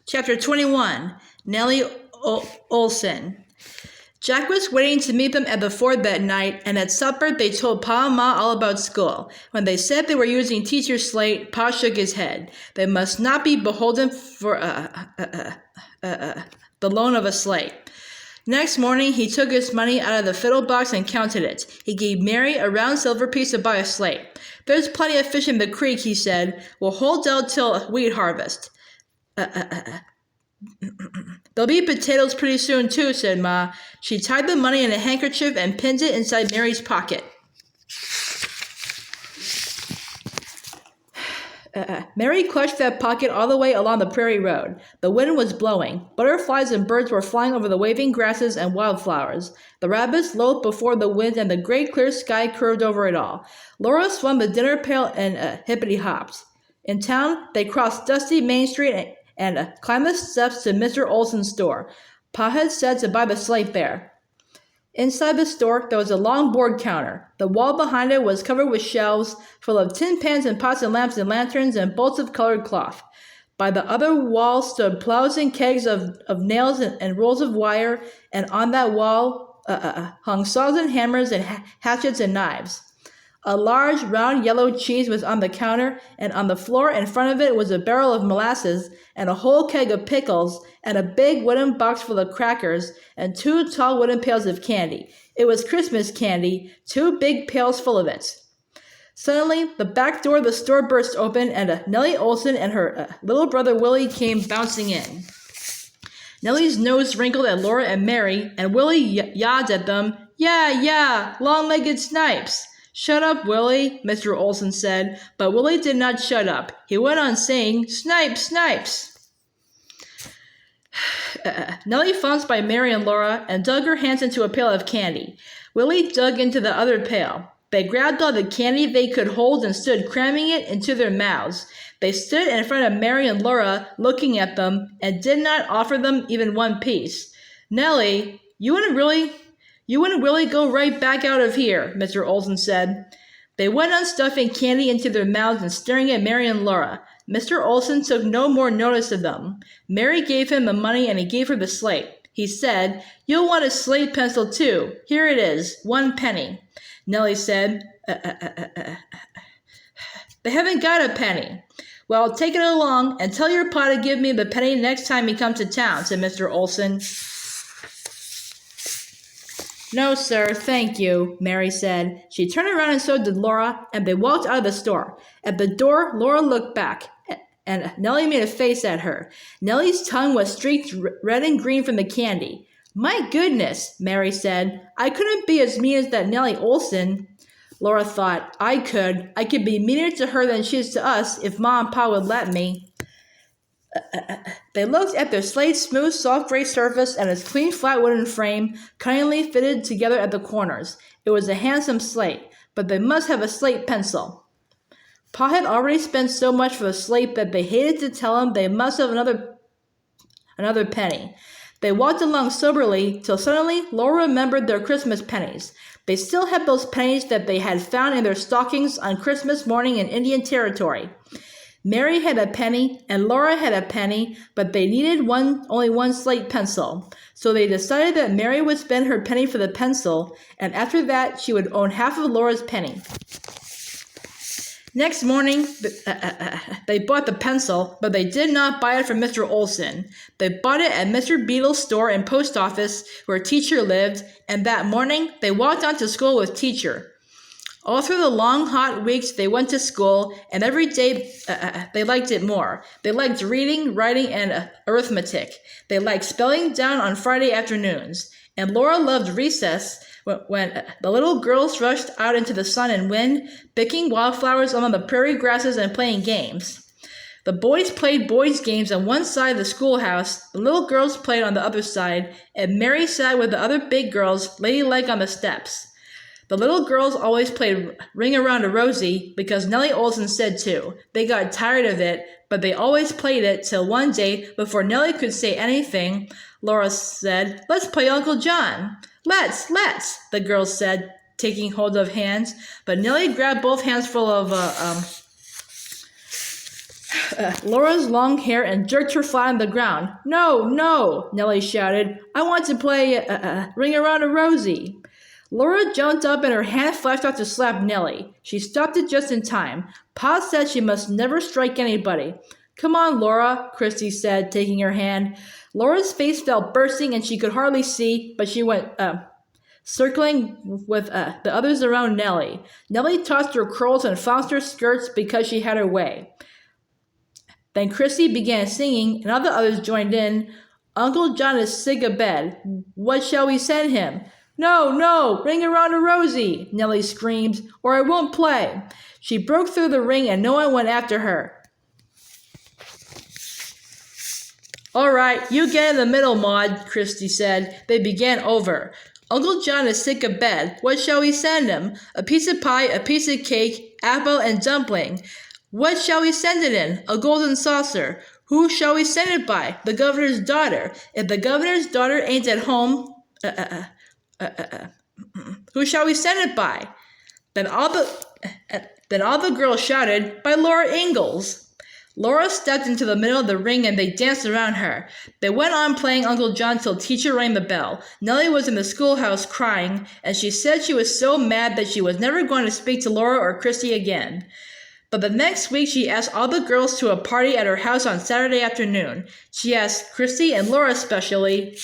Chapter 21, Nellie Oleson. Jack was waiting to meet them at the ford that night, and at supper they told Pa and Ma all about school. When they said they were using teacher's slate, Pa shook his head. They must not be beholden for the loan of a slate. Next morning, he took his money out of the fiddle box and counted it. He gave Mary a round silver piece to buy a slate. "There's plenty of fish in the creek," he said. "We'll hold out till wheat harvest." "There'll be potatoes pretty soon, too," said Ma. She tied the money in a handkerchief and pinned it inside Mary's pocket. Mary clutched that pocket all the way along the prairie road. The wind was blowing. Butterflies and birds were flying over the waving grasses and wildflowers. The rabbits loped before the wind, and the great clear sky curved over it all. Laura swung the dinner pail and hippity-hopped. In town, they crossed dusty Main Street and climbed the steps to Mr. Olson's store. Pa had said to buy the slate there. Inside the store, there was a long board counter. The wall behind it was covered with shelves full of tin pans and pots and lamps and lanterns and bolts of colored cloth. By the other wall stood plows and kegs of nails and rolls of wire, and on that wall hung saws and hammers and hatchets and knives. A large, round yellow cheese was on the counter, and on the floor in front of it was a barrel of molasses and a whole keg of pickles and a big wooden box full of crackers and 2 tall wooden pails of candy. It was Christmas candy, 2 big pails full of it. Suddenly, the back door of the store burst open, and Nellie Oleson and her little brother Willie came bouncing in. Nellie's nose wrinkled at Laura and Mary, and Willie yawed at them. Yeah, long-legged snipes." "Shut up, Willie," Mr. Oleson said, but Willie did not shut up. He went on saying, "Snipes." Nellie founced by Mary and Laura and dug her hands into a pail of candy. Willie dug into the other pail. They grabbed all the candy they could hold and stood cramming it into their mouths. They stood in front of Mary and Laura, looking at them, and did not offer them even one piece. "Nellie, you wouldn't really go right back out of here," Mr. Oleson said. They went on stuffing candy into their mouths and staring at Mary and Laura. Mr. Oleson took no more notice of them. Mary gave him the money and he gave her the slate. He said, "You'll want a slate pencil too. Here it is, 1 penny. Nellie said, "They haven't got a penny." "Well, take it along and tell your pa to give me the penny next time he comes to town," said Mr. Oleson. "No, sir, thank you," Mary said. She turned around and so did Laura, and they walked out of the store. At the door, Laura looked back, and Nellie made a face at her. Nellie's tongue was streaked red and green from the candy. "My goodness," Mary said. "I couldn't be as mean as that Nellie Oleson." Laura thought, I could be meaner to her than she is to us if Ma and Pa would let me." They looked at their slate's smooth, soft gray surface and its clean, flat wooden frame, cunningly fitted together at the corners. It was a handsome slate, but they must have a slate pencil. Pa had already spent so much for the slate that they hated to tell him they must have another penny. They walked along soberly till suddenly Laura remembered their Christmas pennies. They still had those pennies that they had found in their stockings on Christmas morning in Indian Territory. Mary had a penny and Laura had a penny, but they needed only one slate pencil. So they decided that Mary would spend her penny for the pencil, and after that she would own half of Laura's penny. Next morning, they bought the pencil, but they did not buy it from Mr. Oleson. They bought it at Mr. Beadle's store and post office where Teacher lived, and that morning they walked on to school with Teacher. All through the long, hot weeks, they went to school, and every day they liked it more. They liked reading, writing, and arithmetic. They liked spelling down on Friday afternoons. And Laura loved recess when the little girls rushed out into the sun and wind, picking wildflowers among the prairie grasses and playing games. The boys played boys' games on one side of the schoolhouse, the little girls played on the other side, and Mary sat with the other big girls, ladylike on the steps. The little girls always played Ring Around a Rosie because Nellie Oleson said to. They got tired of it, but they always played it till one day, before Nellie could say anything, Laura said, "Let's play Uncle John." Let's, the girls said, taking hold of hands. But Nellie grabbed both hands full of Laura's long hair and jerked her flat on the ground. No, no, Nellie shouted. I want to play Ring Around a Rosie. Laura jumped up and her hand flashed out to slap Nellie. She stopped it just in time. Pa said she must never strike anybody. Come on, Laura, Christy said, taking her hand. Laura's face felt bursting and she could hardly see, but she went, circling with the others around Nellie. Nellie tossed her curls and flounced her skirts because she had her way. Then Christy began singing, and all the others joined in. Uncle John is sick of bed. What shall we send him? No, no, ring around a Rosie, Nellie screamed, or I won't play. She broke through the ring and no one went after her. All right, you get in the middle, Maud, Christy said. They began over. Uncle John is sick of bed. What shall we send him? A piece of pie, a piece of cake, apple, and dumpling. What shall we send it in? A golden saucer. Who shall we send it by? The governor's daughter. If the governor's daughter ain't at home, who shall we send it by? Then all the girls shouted, by Laura Ingalls. Laura stepped into the middle of the ring and they danced around her. They went on playing Uncle John till teacher rang the bell. Nellie was in the schoolhouse crying, and she said she was so mad that she was never going to speak to Laura or Christy again. But the next week she asked all the girls to a party at her house on Saturday afternoon. She asked Christy and Laura especially,